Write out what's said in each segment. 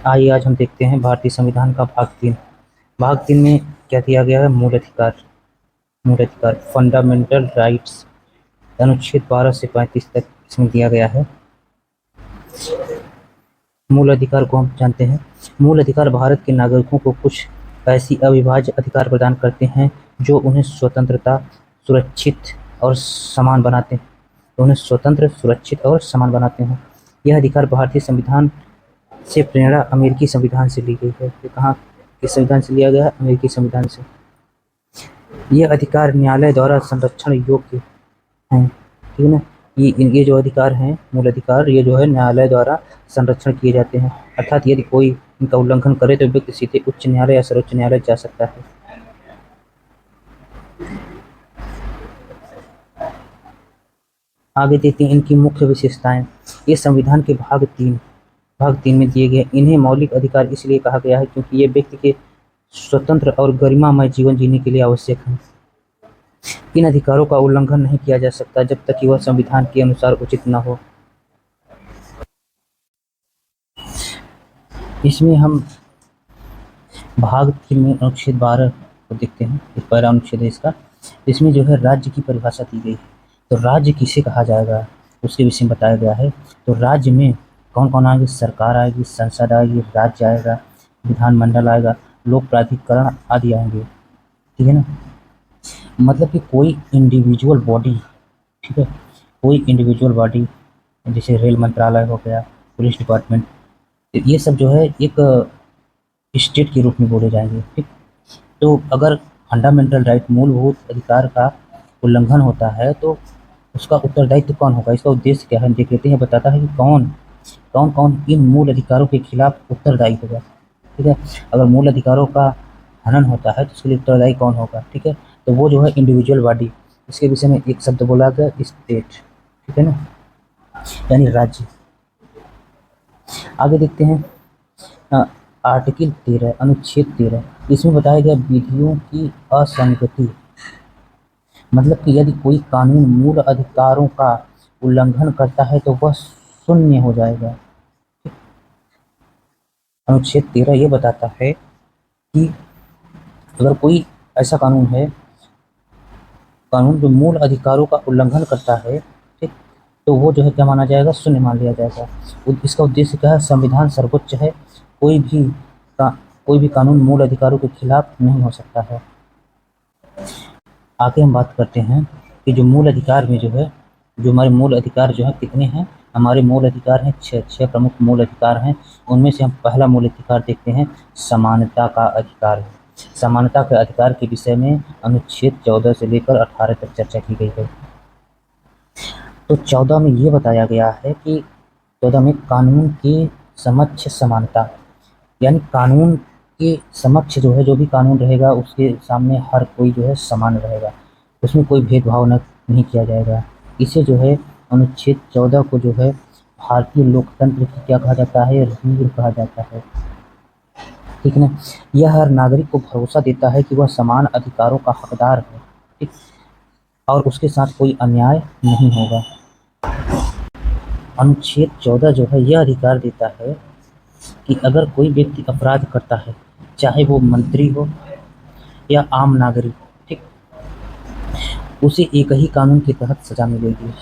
आइए आज हम देखते हैं भारतीय संविधान का भाग 3। भाग 3 में क्या दिया गया है? मूल अधिकार फंडामेंटल राइट्स। अनुच्छेद 12 से 35 तक इसमें दिया गया है। मूल अधिकार को हम जानते हैं। मूल अधिकार भारत के नागरिकों को कुछ ऐसी अविभाज्य अधिकार प्रदान करते हैं जो उन्हें स्वतंत्रता, सुरक्षित और समान बनाते हैं उन्हें स्वतंत्र, सुरक्षित और समान बनाते हैं। यह अधिकार भारतीय संविधान से प्रेरणा अमेरिकी संविधान से ली गई है। ये कहाँ के संविधान से लिया गया है? अमेरिकी संविधान से। ये अधिकार न्यायालय द्वारा संरक्षण योग्य हैं, ठीक है ना। ये जो अधिकार हैं, मूल अधिकार, ये जो है न्यायालय द्वारा संरक्षण किए जाते हैं। अर्थात यदि कोई इनका उल्लंघन करे तो व्यक्ति सीधे उच्च न्यायालय या सर्वोच्च न्यायालय जा सकता है। आगे देखते हैं इनकी मुख्य विशेषताएं। ये संविधान के भाग 3 में दिए गए। इन्हें मौलिक अधिकार इसलिए कहा गया है क्योंकि ये व्यक्ति के स्वतंत्र और गरिमामय जीवन जीने के लिए आवश्यक हैं। इन अधिकारों का उल्लंघन नहीं किया जा सकता जब तक कि वह संविधान के अनुसार उचित न हो। इसमें हम भाग 3 में अनुच्छेद 12 को देखते हैं। ये पहला अनुच्छेद है इसका। इसमें जो है राज्य की परिभाषा दी गई है। तो राज्य किसे कहा जाएगा उसके विषय में बताया गया है। तो राज्य में कौन कौन आएंगे? सरकार आएगी, संसद आएगी, राज्य आएगा, विधानमंडल आएगा, लोक प्राधिकरण आदि आएंगे, ठीक है ना। मतलब कि कोई इंडिविजुअल बॉडी, ठीक है, कोई इंडिविजुअल बॉडी जैसे रेल मंत्रालय हो गया, पुलिस डिपार्टमेंट, ये सब जो है एक स्टेट के रूप में बोले जाएंगे, ठीक। तो अगर फंडामेंटल राइट, मूलभूत अधिकार का उल्लंघन होता है तो उसका उत्तरदायित्व कौन होगा? इसका उद्देश्य क्या है देख लेते हैं। बताता है कि कौन कौन कौन इन मूल अधिकारों के खिलाफ उत्तरदायी होगा, ठीक है। अगर मूल अधिकारों का हनन होता है तो उसके लिए उत्तरदायी कौन होगा, ठीक है। तो वो जो है इंडिविजुअल बॉडी। इसके विषय में एक शब्द बोला गया, स्टेट, ठीक है ना, यानी राज्य। आगे देखते हैं आर्टिकल 13, अनुच्छेद 13। इसमें बताया गया विधियों की असंगति। मतलब कि यदि कोई कानून मूल अधिकारों का उल्लंघन करता है तो वह शून्य हो जाएगा। अनुच्छेद 13 ये बताता है कि अगर कोई ऐसा कानून जो मूल अधिकारों का उल्लंघन करता है, ठीक, तो वो जो है क्या माना जाएगा? शून्य मान लिया जाएगा। इसका उद्देश्य क्या है? संविधान सर्वोच्च है, कोई भी का कोई भी कानून मूल अधिकारों के खिलाफ नहीं हो सकता है। आगे हम बात करते हैं कि जो मूल अधिकार में जो है, जो हमारे मूल अधिकार जो है कितने हैं? हमारे मूल अधिकार हैं छह प्रमुख मूल अधिकार हैं। उनमें से हम पहला मूल अधिकार देखते हैं, समानता का अधिकार है। समानता के अधिकार के विषय में अनुच्छेद 14 से लेकर 18 तक चर्चा की गई है। तो 14 में ये बताया गया है कि 14 में कानून के समक्ष समानता, यानी कानून के समक्ष जो है, जो भी कानून रहेगा उसके सामने हर कोई जो है समान रहेगा, उसमें कोई भेदभाव नहीं किया जाएगा। इसे जो है अनुच्छेद 14 को जो है भारतीय लोकतंत्र की क्या कहा जाता है? रीढ़ कहा जाता है, ठीक है ना। यह हर नागरिक को भरोसा देता है कि वह समान अधिकारों का हकदार है, ठीक, और उसके साथ कोई अन्याय नहीं होगा। अनुच्छेद 14 जो है यह अधिकार देता है कि अगर कोई व्यक्ति अपराध करता है, चाहे वो मंत्री हो या आम नागरिक, ठीक, उसे एक ही कानून के तहत सजा मिलेगी।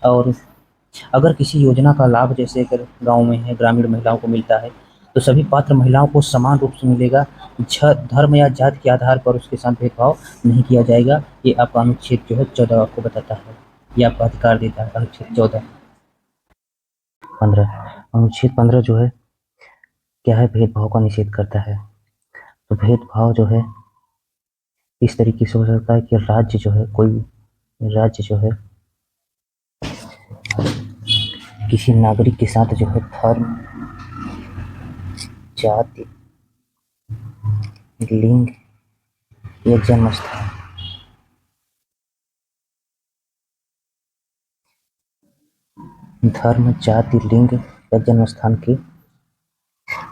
और अगर किसी योजना का लाभ, जैसे अगर गांव में है, ग्रामीण महिलाओं को मिलता है, तो सभी पात्र महिलाओं को समान रूप से मिलेगा। धर्म या जाति के आधार पर उसके साथ भेदभाव नहीं किया जाएगा। ये आपका अनुच्छेद जो है 14 आपको बताता है, ये आपको अधिकार देता है, अनुच्छेद 14। 15, अनुच्छेद 15 जो है क्या है? भेदभाव का निषेध करता है। तो भेदभाव जो है इस तरीके से हो सकता है कि राज्य जो है किसी नागरिक के साथ जो है धर्म, जाति, लिंग या जन्म स्थान, धर्म, जाति, लिंग या जन्म स्थान के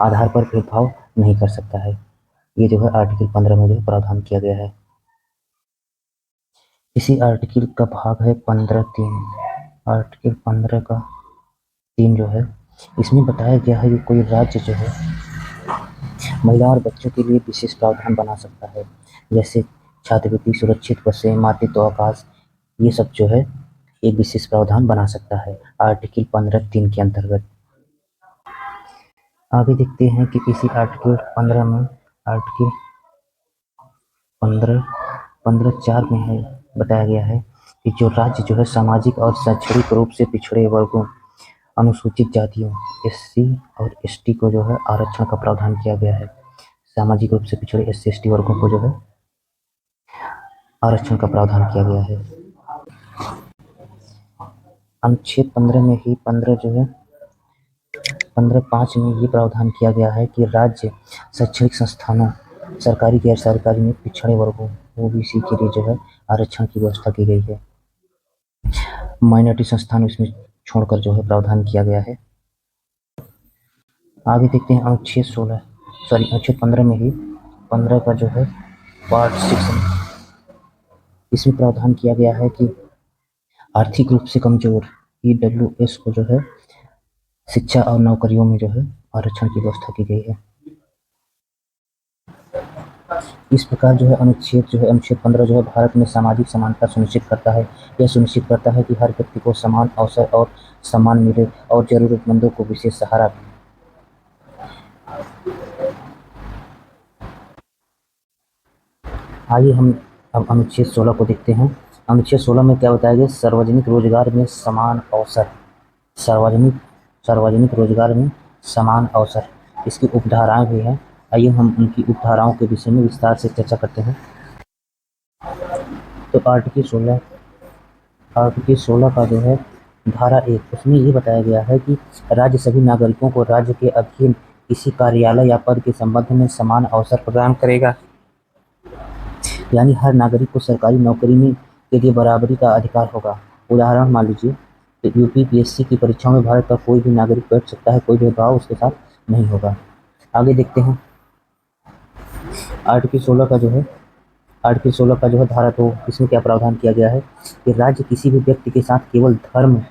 आधार पर भेदभाव नहीं कर सकता है। ये जो है आर्टिकल 15 में जो है प्रावधान किया गया है। इसी आर्टिकल का भाग है 15(3). आर्टिकल 15 का 3 जो है इसमें बताया गया है कि कोई राज्य जो है महिलाओं और बच्चों के लिए विशेष प्रावधान बना सकता है, जैसे छात्रवृत्ति, सुरक्षित बसें, मातृत्व अवकाश, ये सब जो है एक विशेष प्रावधान बना सकता है आर्टिकल 15(3) के अंतर्गत। आगे देखते हैं कि इसी आर्टिकल 15 में आर्टिकल 15(4) में है बताया गया है कि जो राज्य जो है सामाजिक और शैक्षणिक रूप से पिछड़े वर्गों, अनुसूचित जातियों, एससी और एसटी को जो है आरक्षण का प्रावधान किया गया है। सामाजिक रूप से पिछड़े एससी एसटी वर्गों को जो है आरक्षण का प्रावधान किया गया है। अनुच्छेद 15 में ही 15 जो है 15(5) में ये प्रावधान किया गया है कि राज्य शैक्षणिक संस्थानों, सरकारी गैर सरकारी में पिछड़े वर्गों ओबीसी के लिए जो है आरक्षण की व्यवस्था की गई है। माइनॉरिटी संस्थान इसमें छोड़कर जो है प्रावधान किया गया है। आगे देखते हैं अनुच्छेद 15 में ही 15 का जो है पार्ट 6 में इसमें प्रावधान किया गया है कि आर्थिक रूप से कमजोर ईडब्ल्यूएस को जो है शिक्षा और नौकरियों में जो है आरक्षण की व्यवस्था की गई है। इस प्रकार जो है अनुच्छेद 15 जो है भारत में सामाजिक समानता सुनिश्चित करता है। यह सुनिश्चित करता है कि हर व्यक्ति को समान अवसर और सम्मान मिले और जरूरतमंदों को विशेष सहारा मिले। आइए हम अब अनुच्छेद 16 को देखते हैं। अनुच्छेद 16 में क्या बताया गया? सार्वजनिक रोजगार में समान अवसर। सार्वजनिक रोजगार में समान अवसर, इसकी उपधाराएं भी हैं। आइए हम उनकी उपधाराओं के विषय में विस्तार से चर्चा करते हैं। तो आर्टिकल 16 का जो है धारा 1, उसमें ये बताया गया है कि राज्य सभी नागरिकों को राज्य के अधीन किसी कार्यालय या पद के संबंध में समान अवसर प्रदान करेगा। यानी हर नागरिक को सरकारी नौकरी में के लिए बराबरी का अधिकार होगा। उदाहरण मान लीजिए, तो यूपीपीएससी की परीक्षाओं में भारत का कोई भी नागरिक बैठ सकता है, कोई भेदभाव उसके साथ नहीं होगा। आगे देखते हैं आर्टिकल 16 का जो है धारा 2, इसमें क्या प्रावधान किया गया है कि राज्य किसी भी व्यक्ति के साथ केवल धर्म,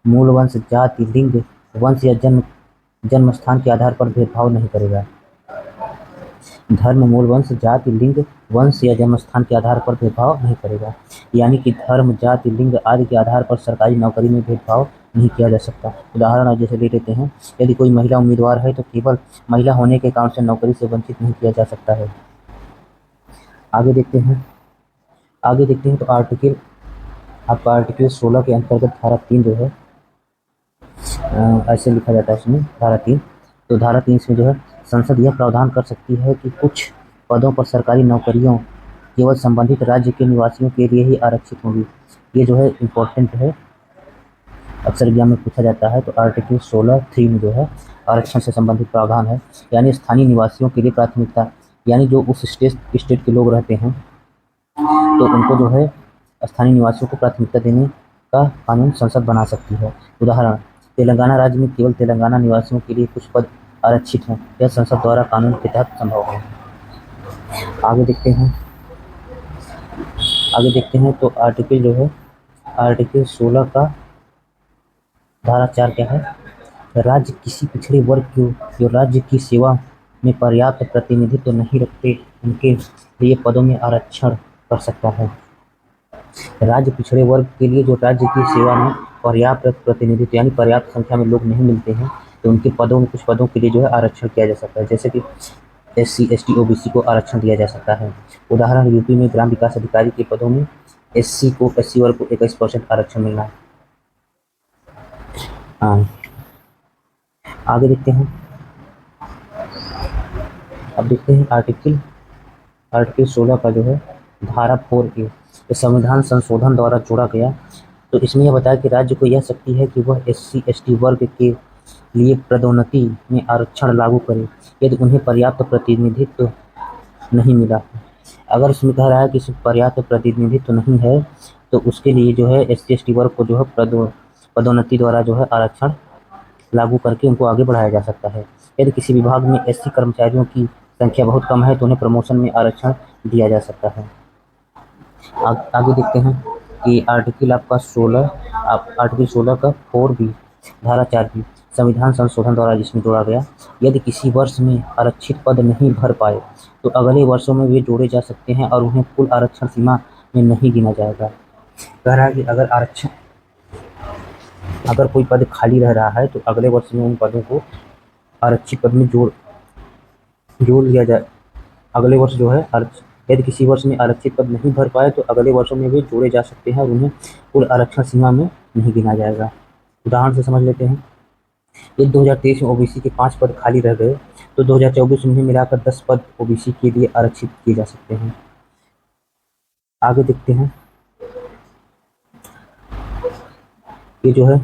मूल वंश, जाति, लिंग, वंश या जन्म स्थान के आधार पर भेदभाव नहीं करेगा। धर्म, मूल वंश, जाति, लिंग, वंश या जन्म स्थान के आधार पर भेदभाव नहीं करेगा। यानी कि धर्म, जाति, लिंग आदि के आधार पर सरकारी नौकरी में भेदभाव नहीं किया जा सकता। उदाहरण जैसे ले लेते हैं, यदि कोई महिला उम्मीदवार है तो केवल महिला होने के कारण से नौकरी से वंचित नहीं किया जा सकता है। आगे देखते हैं तो आर्टिकल 16 के अंतर्गत धारा 3 जो है ऐसे लिखा जाता है इसमें धारा 3। तो धारा 3 में जो है संसद यह प्रावधान कर सकती है कि कुछ पदों पर सरकारी नौकरियों केवल संबंधित राज्य के निवासियों के लिए ही आरक्षित होंगी। ये जो है इम्पोर्टेंट है, अक्सर एग्जाम में पूछा जाता है। तो आर्टिकल 16(3) में जो है आरक्षण से संबंधित प्रावधान है, यानी स्थानीय निवासियों के लिए प्राथमिकता, यानी जो उस स्टेट के लोग रहते हैं तो उनको जो है स्थानीय निवासियों को प्राथमिकता देने का कानून संसद बना सकती है। उदाहरण, तेलंगाना राज्य में केवल तेलंगाना निवासियों के लिए कुछ पद आरक्षित हों, यह संसद द्वारा कानून के तहत संभव है। आगे देखते हैं तो आर्टिकल 16 का धारा 4 क्या है? राज्य किसी पिछड़े वर्ग को जो राज्य की सेवा में पर्याप्त प्रतिनिधित्व नहीं रखते उनके लिए पदों में आरक्षण कर सकता है। राज्य पिछड़े वर्ग के लिए जो राज्य की सेवा में पर्याप्त प्रतिनिधित्व यानी पर्याप्त संख्या में लोग नहीं मिलते हैं तो उनके कुछ पदों के लिए जो है आरक्षण किया जा सकता है, जैसे कि एससी, एसटी, ओबीसी को आरक्षण दिया जा सकता है। उदाहरण, यूपी में ग्राम विकास अधिकारी के पदों में एससी वर्ग को 21% आरक्षण मिलना है। हाँ, आगे देखते हैं। अब देखते हैं आर्टिकल 16 का जो है धारा 4A, तो संविधान संशोधन द्वारा जोड़ा गया। तो इसमें यह बताया कि राज्य को यह शक्ति है कि वह एससी, एसटी वर्ग के लिए पदोन्नति में आरक्षण लागू करे यदि उन्हें पर्याप्त प्रतिनिधित्व नहीं मिला। अगर इसमें कह रहा है कि पर्याप्त प्रतिनिधित्व नहीं है तो उसके लिए जो है एससी, एसटी वर्ग को जो है पदोन्नति द्वारा जो है आरक्षण लागू करके उनको आगे बढ़ाया जा सकता है। यदि किसी विभाग में एससी कर्मचारियों की संख्या बहुत कम है तो उन्हें प्रमोशन में आरक्षण दिया जा सकता है। आगे देखते हैं कि आर्टिकल 16 का 4B, धारा 4B, संविधान संशोधन द्वारा जिसमें जोड़ा गया, यदि किसी वर्ष में आरक्षित पद नहीं भर पाए तो अगले वर्षों में वे जोड़े जा सकते हैं और उन्हें कुल आरक्षण सीमा में नहीं गिना जाएगा। कह रहा है कि अगर कोई पद खाली रह रहा है तो अगले वर्ष में उन पदों को आरक्षित पद में जोड़ लिया जाए। अगले वर्ष जो है यदि किसी वर्ष में आरक्षित पद नहीं भर पाए तो अगले वर्षों में वे जोड़े जा सकते हैं और उन्हें कुल आरक्षण सीमा में नहीं गिना जाएगा। उदाहरण से समझ लेते हैं, यदि 2023 में ओबीसी के 5 पद खाली रह गए तो 2024 में मिलाकर 10 पद ओबीसी के लिए आरक्षित किए जा सकते हैं। आगे देखते हैं, ये जो है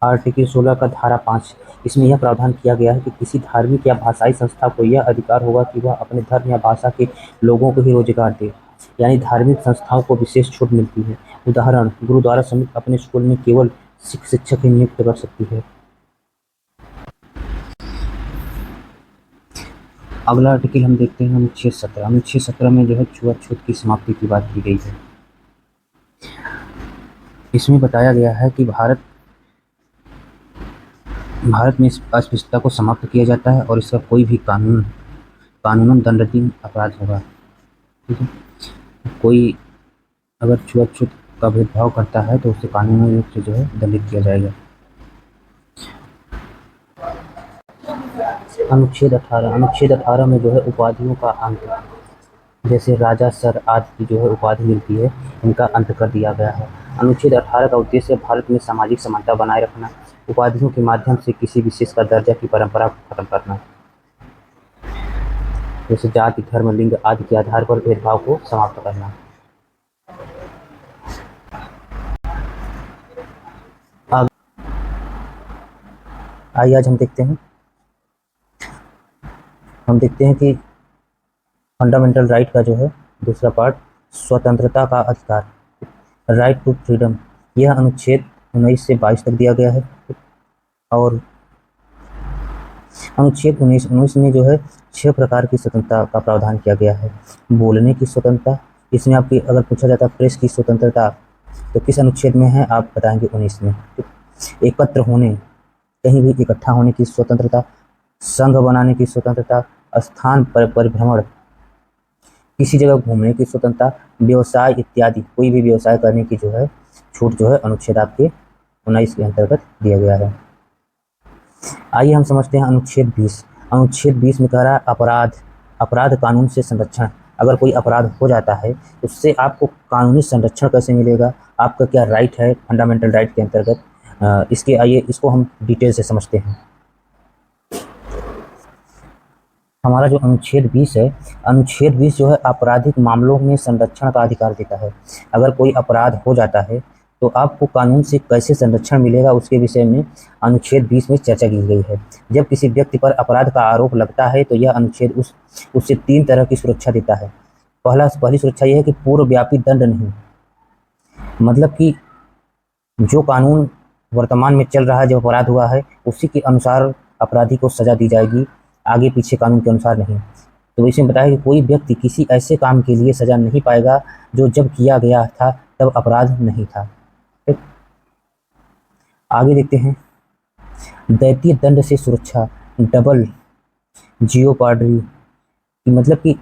आर्टिकल 16 का धारा 5, इसमें यह प्रावधान किया गया है कि किसी धार्मिक या भाषाई संस्था को यह अधिकार होगा कि वह अपने धर्म या भाषा के लोगों को ही रोजगार दे, यानी धार्मिक संस्थाओं को विशेष छूट मिलती है। उदाहरण, गुरुद्वारा समिति अपने स्कूल में केवल शिक्षक ही नियुक्त कर सकती है। अगला आर्टिकल हम देखते हैं अनुच्छेद 17। अनुच्छेद 17 में जो है छुआछूत की समाप्ति की बात की गई है। इसमें बताया गया है कि भारत में अस्पृश्यता को समाप्त किया जाता है और इसका कोई भी कानूनन दंडनीय अपराध होगा। ठीक है, कोई अगर छुआछूत का भेदभाव करता है तो उसे कानूनी रूप से जो है दंडित किया जाएगा। अनुच्छेद 18 में जो है उपाधियों का अंत, जैसे राजा, सर आदि की जो है उपाधि मिलती है, इनका अंत कर दिया गया है। अनुच्छेद 18 का उद्देश्य भारत में सामाजिक समानता बनाए रखना, उपाधियों के माध्यम से किसी विशेष का दर्जा की परंपरा को खत्म करना, जैसे जाति, धर्म, लिंग आदि के आधार पर भेदभाव को समाप्त करना। आइए आज हम देखते हैं कि फंडामेंटल राइट का जो है दूसरा पार्ट, स्वतंत्रता का अधिकार, राइट टू फ्रीडम, यह अनुच्छेद 19 से 22 तक दिया गया है। और अनुच्छेद 19 में जो है 6 प्रकार की स्वतंत्रता का प्रावधान किया गया है। बोलने की स्वतंत्रता, इसमें आपकी अगर पूछा जाता है प्रेस की स्वतंत्रता तो किस अनुच्छेद में है, आप बताएंगे 19 में। एकत्र होने, कहीं भी इकट्ठा होने की स्वतंत्रता, संघ बनाने की स्वतंत्रता, स्थान पर परिभ्रमण, किसी जगह घूमने की स्वतंत्रता, व्यवसाय इत्यादि, कोई भी व्यवसाय करने की जो है छूट जो है अनुच्छेद आपके 19 के अंतर्गत दिया गया है। आइए हम समझते हैं अनुच्छेद 20। अनुच्छेद 20 में कह रहा है अपराध कानून से संरक्षण। अगर कोई अपराध हो जाता है उससे आपको कानूनी संरक्षण कैसे मिलेगा, आपका क्या राइट है फंडामेंटल राइट के अंतर्गत, इसको हम डिटेल से समझते हैं। हमारा जो अनुच्छेद 20 है, अनुच्छेद 20 जो है आपराधिक मामलों में संरक्षण का अधिकार देता है। अगर कोई अपराध हो जाता है तो आपको कानून से कैसे संरक्षण मिलेगा उसके विषय में अनुच्छेद 20 में चर्चा की गई है। जब किसी व्यक्ति पर अपराध का आरोप लगता है तो यह अनुच्छेद उससे 3 तरह की सुरक्षा देता है। पहली सुरक्षा यह है कि पूर्वव्यापी दंड नहीं, मतलब कि जो कानून वर्तमान में चल रहा है, जब अपराध हुआ है उसी के अनुसार अपराधी को सजा दी जाएगी, आगे पीछे कानून के अनुसार नहीं। तो इसमें बताया कि कोई व्यक्ति किसी ऐसे काम के लिए सजा नहीं पाएगा जो जब किया गया था तब अपराध नहीं था। ठीक, आगे देखते हैं, दैतीय दंड से सुरक्षा, डबल जियोपार्डी, मतलब कि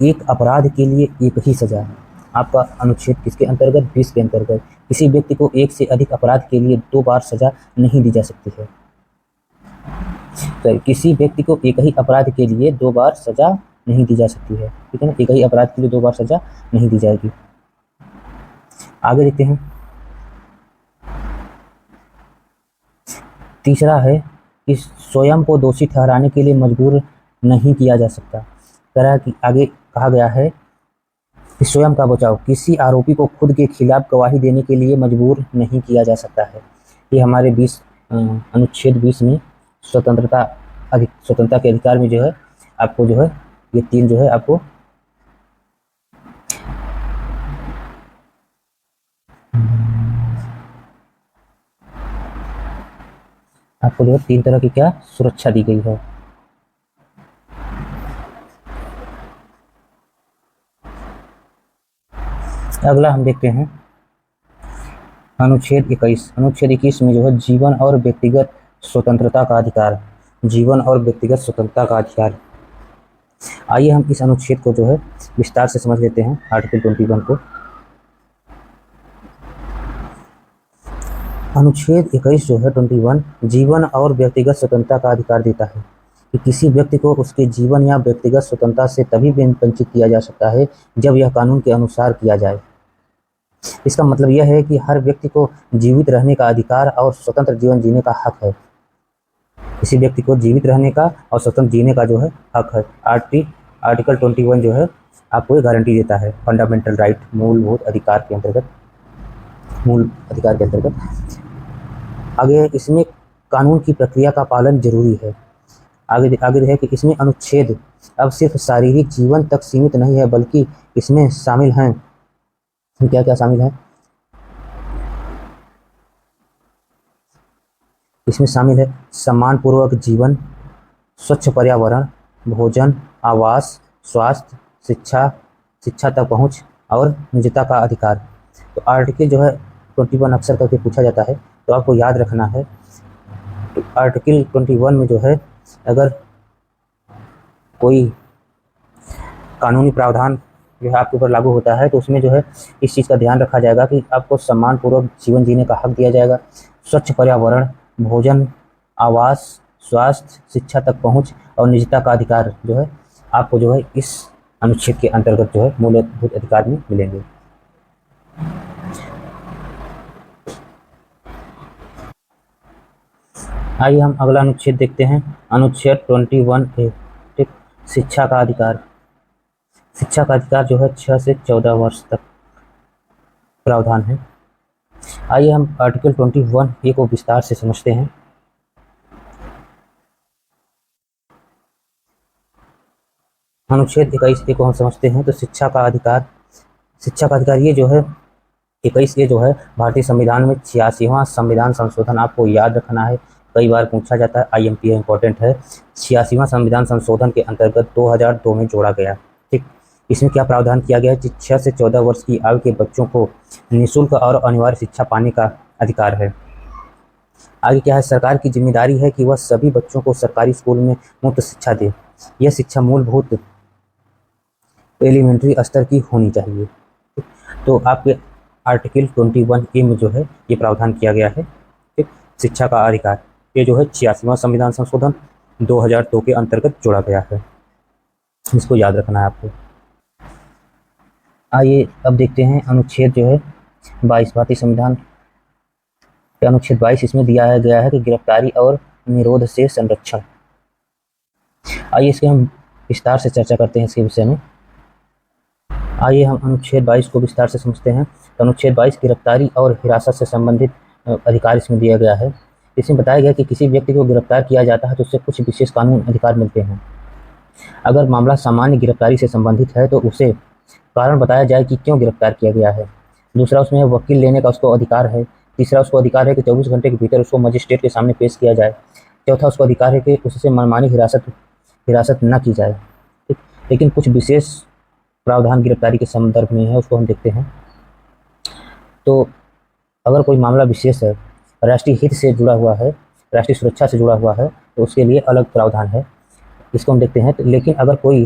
एक अपराध के लिए एक ही सजा। आपका अनुच्छेद किसके अंतर्गत, 20 के अंतर्गत। किसी व्यक्ति को एक से अधिक अपराध के लिए 2 बार सजा नहीं दी जा सकती है। तो किसी व्यक्ति को एक ही अपराध के लिए 2 बार सजा नहीं दी जा सकती है, ठीक है ना, एक ही अपराध के लिए 2 बार सजा नहीं दी जाएगी। आगे देखते हैं, तीसरा है कि स्वयं को दोषी ठहराने के लिए मजबूर नहीं किया जा सकता। तरह की आगे कहा गया है कि स्वयं का बचाव, किसी आरोपी को खुद के खिलाफ गवाही देने के लिए मजबूर नहीं किया जा सकता है। ये हमारे अनुच्छेद 20 में स्वतंत्रता के अधिकार में जो है आपको जो है ये 3 जो है आपको जो है 3 तरह की क्या सुरक्षा दी गई है। अगला हम देखते हैं अनुच्छेद 21। अनुच्छेद 21 में जो है जीवन और व्यक्तिगत स्वतंत्रता का अधिकार, जीवन और व्यक्तिगत स्वतंत्रता का अधिकार। आइए हम इस अनुच्छेद को जो है विस्तार से समझ लेते हैं, आर्टिकल 21 को। अनुच्छेद 21 जो है 21 जीवन और व्यक्तिगत स्वतंत्रता का अधिकार देता है कि किसी व्यक्ति को उसके जीवन या व्यक्तिगत स्वतंत्रता से तभी वंचित किया जा सकता है जब यह कानून के अनुसार किया जाए। इसका मतलब यह है कि हर व्यक्ति को जीवित रहने का अधिकार और स्वतंत्र जीवन जीने का हक है। किसी व्यक्ति को जीवित रहने का और स्वतंत्र जीने का जो है हक है। आर्टिकल 21 जो है आपको गारंटी देता है फंडामेंटल राइट, मूल अधिकार के अंतर्गत। आगे इसमें कानून की प्रक्रिया का पालन जरूरी है। आगे है कि इसमें अनुच्छेद अब सिर्फ शारीरिक जीवन तक सीमित नहीं है, बल्कि इसमें शामिल हैं, क्या क्या शामिल है? इसमें शामिल है सम्मानपूर्वक जीवन, स्वच्छ पर्यावरण, भोजन, आवास, स्वास्थ्य, शिक्षा तक पहुंच और निजता का अधिकार। तो आर्टिकल जो है 21 अक्सर करके पूछा जाता है, तो आपको याद रखना है। तो आर्टिकल 21 में जो है अगर कोई कानूनी प्रावधान जो है आपके ऊपर लागू होता है तो उसमें जो है इस चीज़ का ध्यान रखा जाएगा कि आपको सम्मानपूर्वक जीवन जीने का हक दिया जाएगा, स्वच्छ पर्यावरण, भोजन, आवास, स्वास्थ्य, शिक्षा तक पहुंच और निजता का अधिकार जो है आपको जो है इस अनुच्छेद के अंतर्गत जो है मूलभूत अधिकार में मिलेंगे। आइए हम अगला अनुच्छेद देखते हैं, अनुच्छेद 21A, ठीक, शिक्षा का अधिकार। शिक्षा का अधिकार जो है 6 से 14 वर्ष तक प्रावधान है। आइए हम आर्टिकल 21A को विस्तार से समझते हैं। अनुच्छेद 21A को हम समझते हैं तो शिक्षा का अधिकार ये जो है 21A जो है भारतीय संविधान में 86वां संविधान संशोधन, आपको याद रखना है, कई बार पूछा जाता है, IMP इंपॉर्टेंट है। 86वां संविधान संशोधन के अंतर्गत 2002 में जोड़ा गया। ठीक, इसमें क्या प्रावधान किया गया है कि 6 से 14 वर्ष की आयु के बच्चों को निःशुल्क और अनिवार्य शिक्षा पाने का अधिकार है। आगे क्या है, सरकार की जिम्मेदारी है कि वह सभी बच्चों को सरकारी स्कूल में मुफ्त शिक्षा दे। यह शिक्षा मूलभूत एलिमेंट्री स्तर की होनी चाहिए। तो आपके आर्टिकल 21A में जो है ये प्रावधान किया गया है, ठीक, शिक्षा का अधिकार। ये जो है 86वां संविधान संशोधन 2002 के अंतर्गत जोड़ा गया है, इसको याद रखना है आपको। आइए अब देखते हैं अनुच्छेद जो है 22 भारतीय संविधान के अनुच्छेद 22, इसमें दिया गया है कि गिरफ्तारी और निरोध से संरक्षण। आइए इसके हम विस्तार से चर्चा करते हैं इसके विषय में। आइए हम अनुच्छेद 22 को विस्तार से समझते हैं। तो अनुच्छेद 22 गिरफ्तारी और हिरासत से संबंधित अधिकार इसमें दिया गया है। इसमें बताया गया कि किसी व्यक्ति को गिरफ्तार किया जाता है तो उससे कुछ विशेष कानून अधिकार मिलते हैं। अगर मामला सामान्य गिरफ्तारी से संबंधित है तो उसे कारण बताया जाए कि क्यों गिरफ्तार किया गया है। दूसरा, उसमें वकील लेने का उसको अधिकार है। तीसरा, उसको अधिकार है कि 24 घंटे के भीतर उसको मजिस्ट्रेट के सामने पेश किया जाए। चौथा, उसको अधिकार है कि उससे मनमानी हिरासत न की जाए। ठीक, लेकिन कुछ विशेष प्रावधान गिरफ्तारी के संदर्भ में है, उसको हम देखते हैं। तो अगर कोई मामला विशेष है, राष्ट्रीय हित से जुड़ा हुआ है, राष्ट्रीय सुरक्षा से जुड़ा हुआ है, तो उसके लिए अलग प्रावधान है, इसको हम देखते हैं। तो लेकिन अगर कोई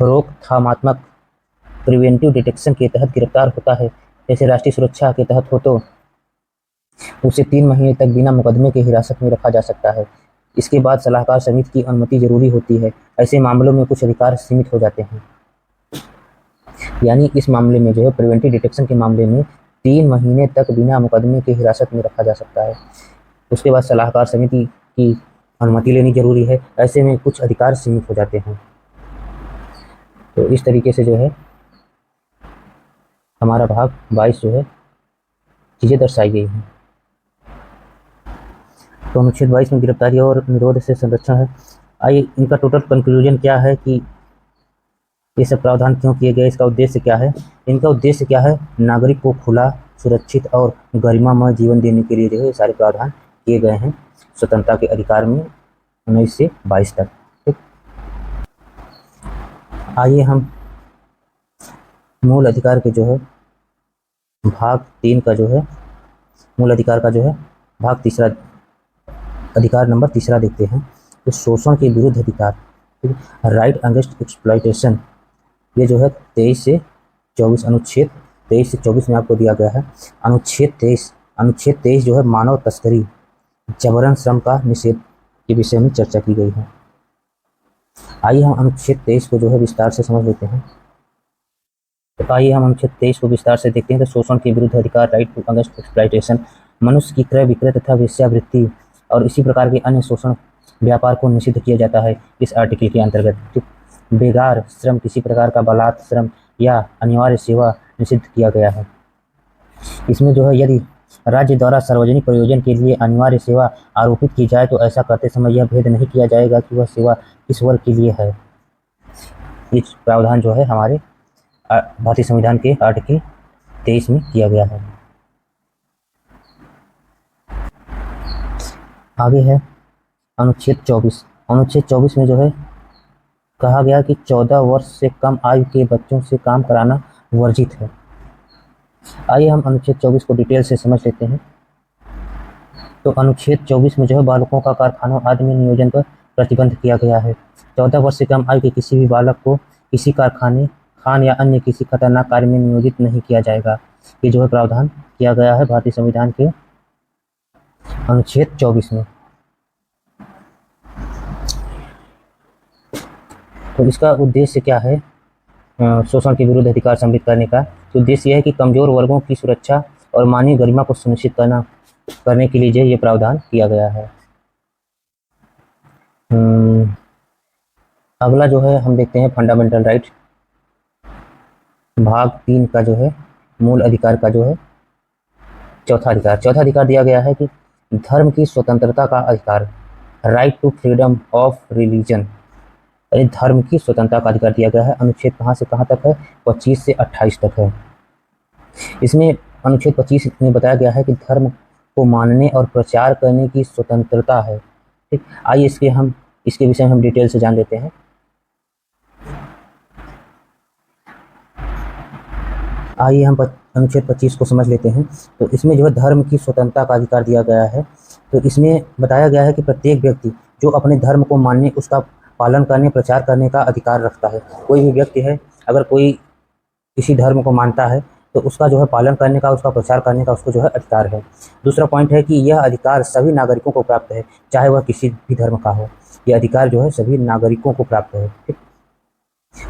रोकथामात्मक प्रिवेंटिव डिटेक्शन के तहत गिरफ्तार होता है, जैसे राष्ट्रीय सुरक्षा के तहत हो, तो उसे 3 महीने तक बिना मुकदमे के हिरासत में रखा जा सकता है। इसके बाद सलाहकार समिति की अनुमति जरूरी होती है। ऐसे मामलों में कुछ अधिकार सीमित हो जाते हैं। यानी इस मामले में जो है प्रिवेंटिव डिटेक्शन के मामले में 3 महीने तक बिना मुकदमे के हिरासत में रखा जा सकता है। उसके बाद सलाहकार समिति की अनुमति लेनी जरूरी है। ऐसे में कुछ अधिकार सीमित हो जाते हैं। तो इस तरीके से जो है हमारा भाग 22 जो है चीज़ें दर्शाई गई हैं। तो अनुच्छेद 22 में गिरफ्तारी और निरोध से संरक्षण है। आइए इनका टोटल कंक्लूजन क्या है कि ये सब प्रावधान क्यों किए गए, इसका उद्देश्य क्या है। इनका उद्देश्य क्या है, नागरिक को खुला, सुरक्षित और गरिमामय जीवन देने के लिए जो है सारे प्रावधान किए गए हैं स्वतंत्रता के अधिकार में 19 से 22 तक। ठीक, आइए हम मूल अधिकार के जो है भाग 3 का जो है मूल अधिकार का जो है भाग तीसरा, अधिकार नंबर तीसरा देखते हैं। तो शोषण के विरुद्ध अधिकार, ठीक है, राइट अगेंस्ट एक्सप्लॉइटेशन, ये जो है 23 से 24, अनुच्छेद 23 से 24 में आपको दिया गया है। अनुच्छेद 23 जो है मानव तस्करी, जबरन श्रम का निषेध के विषय में चर्चा की गई है। आइए हम अनुच्छेद 23 को जो है विस्तार से समझ लेते हैं। तो आइए हम अनुच्छेद 23 को विस्तार से देखते हैं। तो शोषण के विरुद्ध अधिकार, राइट टू अगेंस्ट एक्सप्लॉइटेशन, मनुष्य की क्रय विक्रय तथा वेश्यावृत्ति और इसी प्रकार के अन्य शोषण व्यापार को निषिद्ध किया जाता है इस आर्टिकल के अंतर्गत। बेगार श्रम, किसी प्रकार का बलात् श्रम या अनिवार्य सेवा निषिद्ध किया गया है। इसमें जो है यदि राज्य द्वारा सार्वजनिक प्रयोजन के लिए अनिवार्य सेवा आरोपित की जाए तो ऐसा करते समय यह भेद नहीं किया जाएगा कि वह सेवा किस वर्ग के लिए है। ये प्रावधान जो है हमारे भारतीय संविधान के आर्टिकल 23 में किया गया है। आगे है अनुच्छेद 24। अनुच्छेद 24 में जो है कहा गया कि 14 वर्ष से कम आयु के बच्चों से काम कराना वर्जित है। आइए हम अनुच्छेद 24 को डिटेल से समझ लेते हैं। तो अनुच्छेद 24 में जो है बालकों का कारखानों आदि में नियोजन पर प्रतिबंध किया गया है। 14 वर्ष से कम आयु के किसी भी बालक को किसी कारखाने, खान या अन्य किसी खतरनाक कार्य में नियोजित नहीं किया जाएगा। ये जो है प्रावधान किया गया है भारतीय संविधान के अनुच्छेद 24 में। तो इसका उद्देश्य क्या है शोषण के विरुद्ध अधिकार सम्मिलित करने का? तो उद्देश्य यह है कि कमजोर वर्गों की सुरक्षा और मानवीय गरिमा को सुनिश्चित करने के लिए ये प्रावधान किया गया है। अगला जो है हम देखते हैं फंडामेंटल राइट, भाग 3 का जो है मूल अधिकार का जो है चौथा अधिकार दिया गया है कि धर्म की स्वतंत्रता का अधिकार, right to freedom of religion, यानी धर्म की स्वतंत्रता का अधिकार दिया गया है। अनुच्छेद कहाँ से कहाँ तक है? 25 से 28 तक है। इसमें अनुच्छेद 25 में बताया गया है कि धर्म को मानने और प्रचार करने की स्वतंत्रता है। ठीक, आइए इसके विषय में हम डिटेल से जान लेते हैं। आइए हम अनुच्छेद 25 को समझ लेते हैं। तो इसमें जो है धर्म की स्वतंत्रता का अधिकार दिया गया है। तो इसमें बताया गया है कि प्रत्येक व्यक्ति जो अपने धर्म को मानने, उसका पालन करने, प्रचार करने का अधिकार रखता है। कोई भी व्यक्ति है, अगर कोई किसी धर्म को मानता है तो उसका जो है पालन करने का, उसका प्रचार करने का उसको जो है अधिकार है। दूसरा पॉइंट है कि यह अधिकार सभी नागरिकों को प्राप्त है, चाहे वह किसी भी धर्म का हो। यह अधिकार जो है सभी नागरिकों को प्राप्त है। ठीक,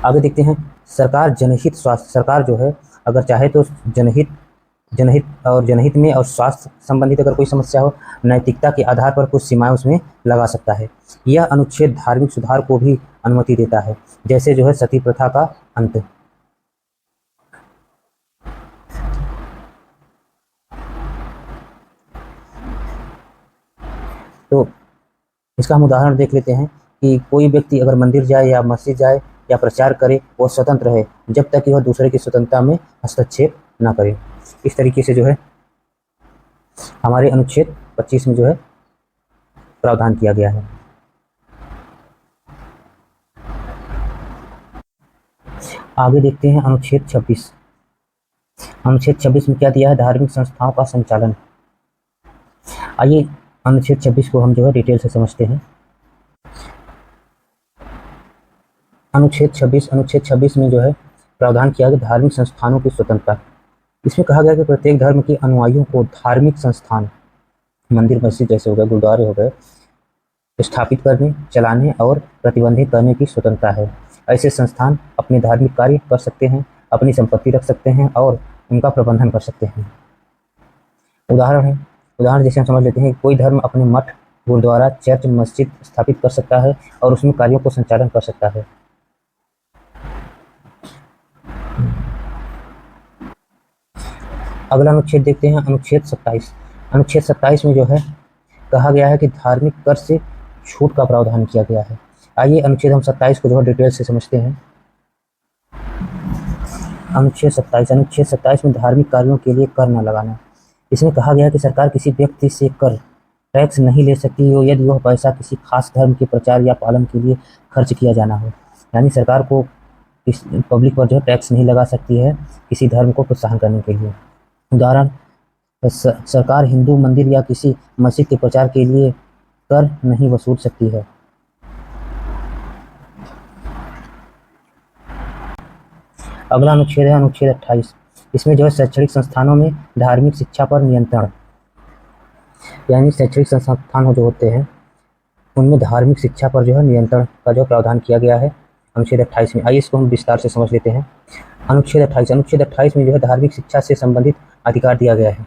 आगे देखते हैं सरकार जनहित स्वास्थ्य, सरकार जो है अगर चाहे तो जनहित में और स्वास्थ्य संबंधित अगर कोई समस्या हो, नैतिकता के आधार पर कुछ सीमाएं उसमें लगा सकता है। यह अनुच्छेद धार्मिक सुधार को भी अनुमति देता है, जैसे जो है सती प्रथा का अंत। तो इसका हम उदाहरण देख लेते हैं कि कोई व्यक्ति अगर मंदिर जाए या मस्जिद जाए या प्रचार करे, वो स्वतंत्र है जब तक कि वह दूसरे की स्वतंत्रता में हस्तक्षेप ना करे। इस तरीके से जो है हमारे अनुच्छेद 25 में जो है प्रावधान किया गया है। आगे देखते हैं अनुच्छेद 26। अनुच्छेद 26 में क्या दिया है? धार्मिक संस्थाओं का संचालन। आइए अनुच्छेद 26 को हम जो है डिटेल से समझते हैं। अनुच्छेद 26 में जो है प्रावधान किया गया धार्मिक संस्थानों की स्वतंत्रता। इसमें कहा गया कि प्रत्येक धर्म के अनुयायियों को धार्मिक संस्थान, मंदिर मस्जिद जैसे हो गए, गुरुद्वारे हो गए, स्थापित करने, चलाने और प्रतिबंधित करने की स्वतंत्रता है। ऐसे संस्थान अपने धार्मिक कार्य कर सकते हैं, अपनी संपत्ति रख सकते हैं और उनका प्रबंधन कर सकते हैं। उदाहरण जैसे हम समझ लेते हैं, कोई धर्म अपने मठ, गुरुद्वारा, चर्च, मस्जिद स्थापित कर सकता है और उसमें कार्यों को संचालन कर सकता है। अगला अनुच्छेद देखते हैं, अनुच्छेद 27। अनुच्छेद 27 में जो है कहा गया है कि धार्मिक कर से छूट का प्रावधान किया गया है। आइए अनुच्छेद हम 27 को जो है डिटेल से समझते हैं। अनुच्छेद 27 में धार्मिक कार्यों के लिए कर न लगाना। इसमें कहा गया है कि सरकार किसी व्यक्ति से कर, टैक्स नहीं ले सकती हो यदि वह पैसा किसी खास धर्म के प्रचार या पालन के लिए खर्च किया जाना हो। यानी सरकार को इस पब्लिक पर जो टैक्स नहीं लगा सकती है किसी धर्म को प्रोत्साहन करने के लिए। उदाहरण, सरकार हिंदू मंदिर या किसी मस्जिद के प्रचार के लिए कर नहीं वसूल सकती है। अगला अनुच्छेद है अनुच्छेद 28। इसमें जो है शैक्षणिक संस्थानों में धार्मिक शिक्षा पर नियंत्रण, यानी शैक्षणिक संस्थान जो होते हैं उनमें धार्मिक शिक्षा पर जो है नियंत्रण का जो प्रावधान किया गया है अनुच्छेद 28 में। आइए इसको हम विस्तार से समझ लेते हैं। अनुच्छेद 28 में जो है धार्मिक शिक्षा से संबंधित अधिकार दिया गया है।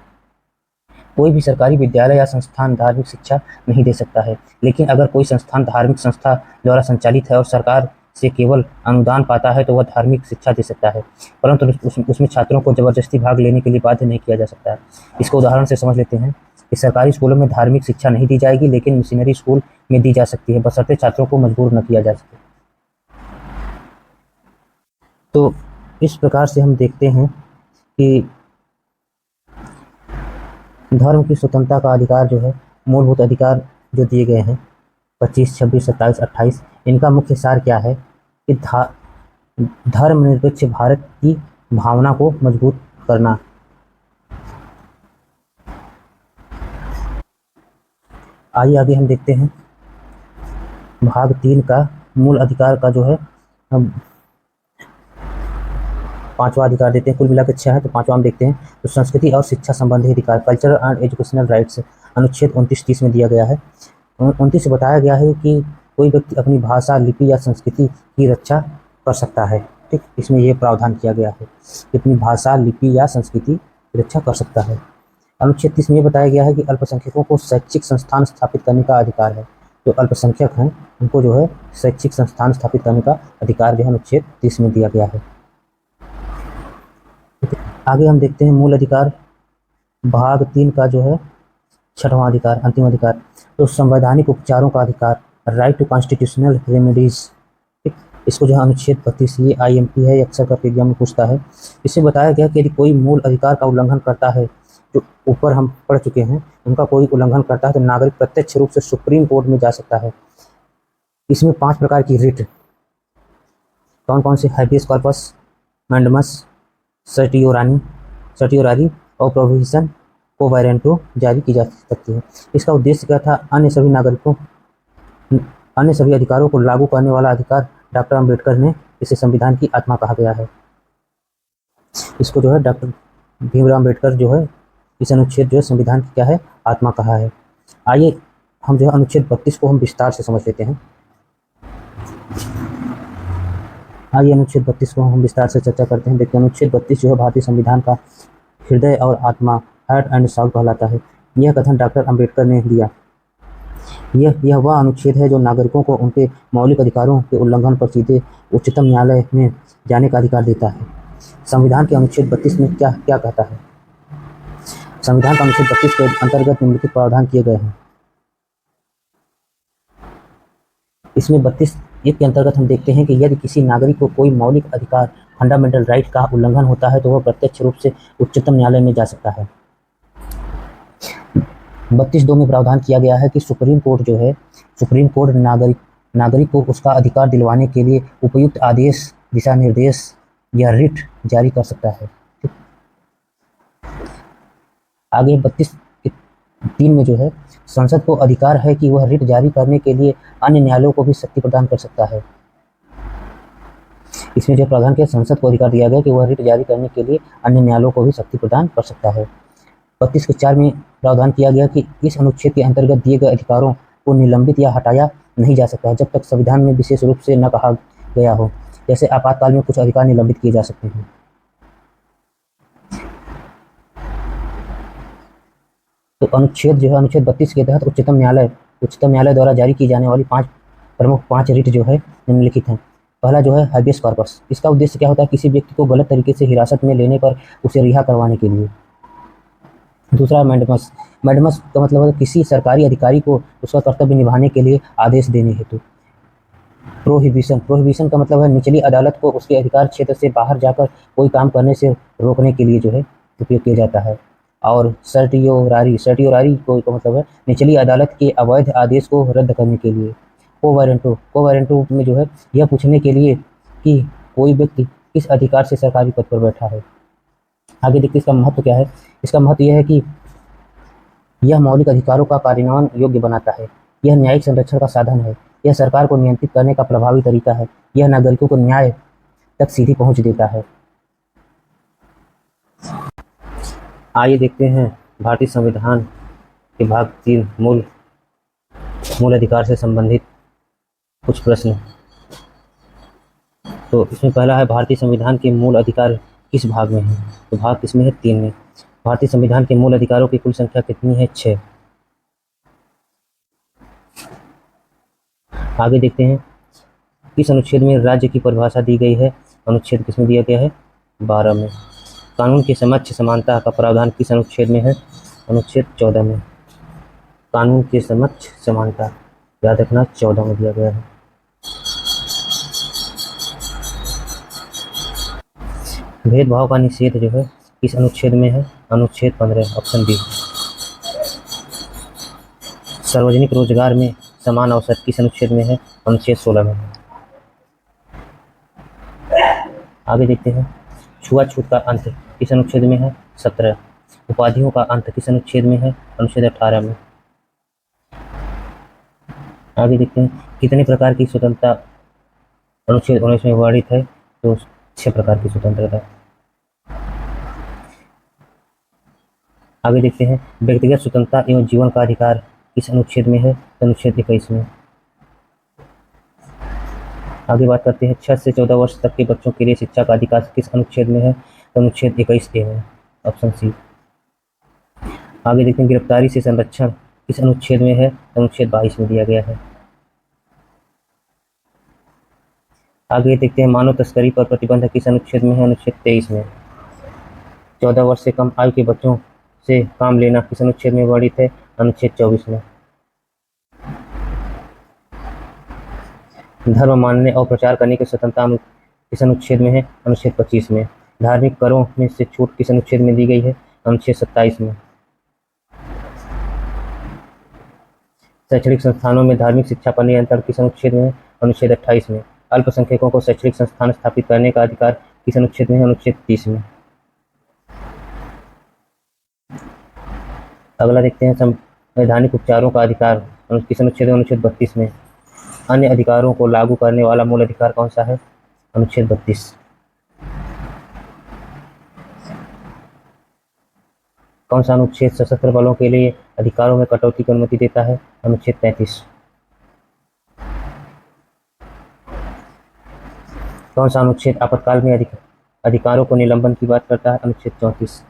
कोई भी सरकारी विद्यालय या संस्थान धार्मिक शिक्षा नहीं दे सकता है, लेकिन अगर कोई संस्थान धार्मिक संस्था द्वारा संचालित है और सरकार से केवल अनुदान पाता है तो वह धार्मिक शिक्षा दे सकता है, परंतु उसमें छात्रों को जबरदस्ती भाग लेने के लिए बाध्य नहीं किया जा सकता है। इसको उदाहरण से समझ लेते हैं कि सरकारी स्कूलों में धार्मिक शिक्षा नहीं दी जाएगी, लेकिन मिशनरी स्कूल में दी जा सकती है, बशर्ते छात्रों को मजबूर न किया जा सके। तो इस प्रकार से हम देखते हैं कि धर्म की स्वतंत्रता का अधिकार जो है, मूलभूत अधिकार जो दिए गए हैं 25, 26, 27, 28, इनका मुख्य सार क्या है कि धर्मनिरपेक्ष भारत की भावना को मजबूत करना। आइए आगे हम देखते हैं भाग 3 का मूल अधिकार का जो है हम 5वां अधिकार देते हैं। कुल मिलाकर 6 है, तो 5वां हम देखते हैं। तो संस्कृति और शिक्षा संबंधी अधिकार, कल्चरल एंड एजुकेशनल राइट्स, अनुच्छेद 29-30 में दिया गया है। 29 से बताया गया है कि कोई व्यक्ति अपनी भाषा, लिपि या संस्कृति की रक्षा कर सकता है। ठीक, इसमें यह प्रावधान किया गया है कि अपनी भाषा, लिपि या संस्कृति की रक्षा कर सकता है। अनुच्छेद 30 में यह बताया गया है कि अल्पसंख्यकों को शैक्षिक संस्थान स्थापित करने का अधिकार है। जो अल्पसंख्यक हैं उनको जो है शैक्षिक संस्थान स्थापित करने का अधिकार जो है अनुच्छेद 30 में दिया गया है। आगे हम देखते हैं मूल अधिकार भाग 3 का जो है 6वां अधिकार, अंतिम अधिकार, तो संवैधानिक उपचारों का अधिकार, राइट टू कॉन्स्टिट्यूशनल रेमेडीज। ठीक, इसको जो है अनुच्छेद 32, ये IMP है, अक्सर करके एग्जाम में पूछता है। इससे बताया गया कि यदि कोई मूल अधिकार का उल्लंघन करता है, जो ऊपर हम पढ़ चुके हैं, उनका कोई उल्लंघन करता है तो नागरिक प्रत्यक्ष रूप से सुप्रीम कोर्ट में जा सकता है। इसमें 5 प्रकार की रिट, कौन कौन से, हैबियस कॉर्पस, मैंडमस, सर्टियोरारी और प्रोविजन को वारंटो जारी की जा सकती है। इसका उद्देश्य क्या था? अन्य सभी अधिकारों को लागू करने वाला अधिकार। डॉक्टर अम्बेडकर ने इसे संविधान की आत्मा कहा गया है। इसको जो है डॉक्टर भीमराव अम्बेडकर जो है इस अनुच्छेद जो है संविधान की क्या है, आत्मा कहा है। आइए हम जो है अनुच्छेद 32 को हम विस्तार से समझ लेते हैं। आइए अनुच्छेद 32 को हम विस्तार से चर्चा करते हैं। देखते हैं अनुच्छेद 32 जो है भारतीय संविधान का हृदय और आत्मा, हार्ट एंड साउल कहलाता है। यह कथन डॉक्टर अम्बेडकर ने दिया। यह वह अनुच्छेद है जो नागरिकों को उनके मौलिक अधिकारों के उल्लंघन पर सीधे उच्चतम न्यायालय में जाने का अधिकार देता है। संविधान के अनुच्छेद 32 में क्या क्या कहता है? संविधान का अनुच्छेद 32 के अंतर्गत निम्नलिखित प्रावधान किए गए हैं। इसमें 32 के अंतर्गत हम देखते हैं कि यदि किसी नागरिक को कोई मौलिक अधिकार, फंडामेंटल राइट का उल्लंघन होता है तो वह प्रत्यक्ष रूप से उच्चतम न्यायालय में जा सकता है। 32(2) में प्रावधान किया गया है कि सुप्रीम कोर्ट जो है, सुप्रीम कोर्ट नागरिक को उसका अधिकार दिलवाने के लिए उपयुक्त आदेश, दिशा निर्देश या रिट जारी कर सकता है। आगे 32(3) में जो है संसद को अधिकार है कि वह रिट जारी करने के लिए अन्य न्यायालयों को भी शक्ति प्रदान कर सकता है। इसमें जो प्रावधान किया, संसद को अधिकार दिया गया कि वह रिट जारी करने के लिए अन्य न्यायालयों को भी शक्ति प्रदान कर सकता है। 32(4) में प्रावधान किया गया कि इस अनुच्छेद के अंतर्गत दिए गए अधिकारों को निलंबित या हटाया नहीं जा सकता है जब तक संविधान में विशेष रूप से न कहा गया हो। जैसे आपातकाल में कुछ अधिकार निलंबित किए जा सकते हैं। तो अनुच्छेद जो है, अनुच्छेद 32 के तहत उच्चतम न्यायालय द्वारा जारी की जाने वाली 5 रिट जो है निम्नलिखित हैं। पहला जो है हैबियस कॉर्पस। इसका उद्देश्य क्या होता है? किसी व्यक्ति को गलत तरीके से हिरासत में लेने पर उसे रिहा करवाने के लिए। दूसरा मैंडमस का मतलब है किसी सरकारी अधिकारी को उसका कर्तव्य निभाने के लिए आदेश देने हेतु। प्रोहिबिशन का मतलब है निचली अदालत को उसके अधिकार क्षेत्र से बाहर जाकर कोई काम करने से रोकने के लिए जो है उपयोग किया जाता है। और सर्टियोरारी को का मतलब है निचली अदालत के अवैध आदेश को रद्द करने के लिए। कोवारंटो में जो है यह पूछने के लिए कि कोई व्यक्ति किस अधिकार से सरकारी पद पर बैठा है। आगे देखते इसका महत्व क्या है इसका महत्व यह है कि यह मौलिक अधिकारों का कार्यान्वयन योग्य बनाता है, यह न्यायिक संरक्षण का साधन है, यह सरकार को नियंत्रित करने का प्रभावी तरीका है, यह नागरिकों को न्याय तक सीधी पहुंच देता है। आइए देखते हैं भारतीय संविधान के भाग 3 मूल अधिकार से संबंधित कुछ प्रश्न। तो इसमें पहला है, भारतीय संविधान के मूल अधिकार किस भाग में है? तो भाग किसमें है? 3 में। भारतीय संविधान के मूल अधिकारों की कुल संख्या कितनी है? 6। आगे देखते हैं, किस अनुच्छेद में राज्य की परिभाषा दी गई है? अनुच्छेद किसमें दिया गया है? 12 में। कानून के समक्ष समानता का प्रावधान किस अनुच्छेद में है? अनुच्छेद 14 में। कानून के समक्ष समानता याद रखना 14 में दिया गया है। भेदभाव का निषेध जो है किस अनुच्छेद में है? अनुच्छेद 15, ऑप्शन बी। सार्वजनिक रोजगार में समान अवसर किस अनुच्छेद में है? अनुच्छेद 16 में। आगे देखते हैं, छुआछूत का अंत किस अनुच्छेद में है? 17। उपाधियों का अंत किस अनुच्छेद में है? अनुच्छेद 18 में। आगे देखते हैं, कितने प्रकार की स्वतंत्रता अनुच्छेद 19 में वर्णित है? तो 6 प्रकार की स्वतंत्रता। आगे देखते हैं, व्यक्तिगत स्वतंत्रता एवं जीवन का अधिकार किस अनुच्छेद में है? अनुच्छेद 21 में। आगे बात करते हैं, 6 से 14 वर्ष तक के बच्चों के लिए शिक्षा का अधिकार किस अनुच्छेद में है? अनुच्छेद 21A में, ऑप्शन सी। आगे देखते हैं, गिरफ्तारी से संरक्षण किस अनुच्छेद में है? अनुच्छेद 22 में दिया गया है। आगे देखते हैं, मानव तस्करी पर प्रतिबंध किस अनुच्छेद में है? अनुच्छेद 23 में। 14 वर्ष से कम आयु के बच्चों से काम लेना किस अनुच्छेद में वर्णित है? अनुच्छेद 24 में। धर्म मानने और प्रचार करने की स्वतंत्रता किस अनुच्छेद में है? अनुच्छेद 25 में। धार्मिक करों में से छूट किस अनुच्छेद में दी गई है? अनुच्छेद 27 में। शैक्षणिक संस्थानों में धार्मिक शिक्षा पर नियंत्रण किस अनुच्छेद में है? अनुच्छेद 28 में। अल्पसंख्यकों को शैक्षणिक संस्थान स्थापित करने का अधिकार किस अनुच्छेद में है? अनुच्छेद 30 में। अगला देखते हैं, संवैधानिक उपचारों का अधिकार किस अनुच्छेद में? अनुच्छेद 32 में। अन्य अधिकारों को लागू करने वाला मूल अधिकार कौन सा है? अनुच्छेद 32। कौन सा अनुच्छेद सशस्त्र बलों के लिए अधिकारों में कटौती की अनुमति देता है? अनुच्छेद 33। कौन सा अनुच्छेद आपातकाल में अधिकारों को निलंबन की बात करता है? अनुच्छेद 34।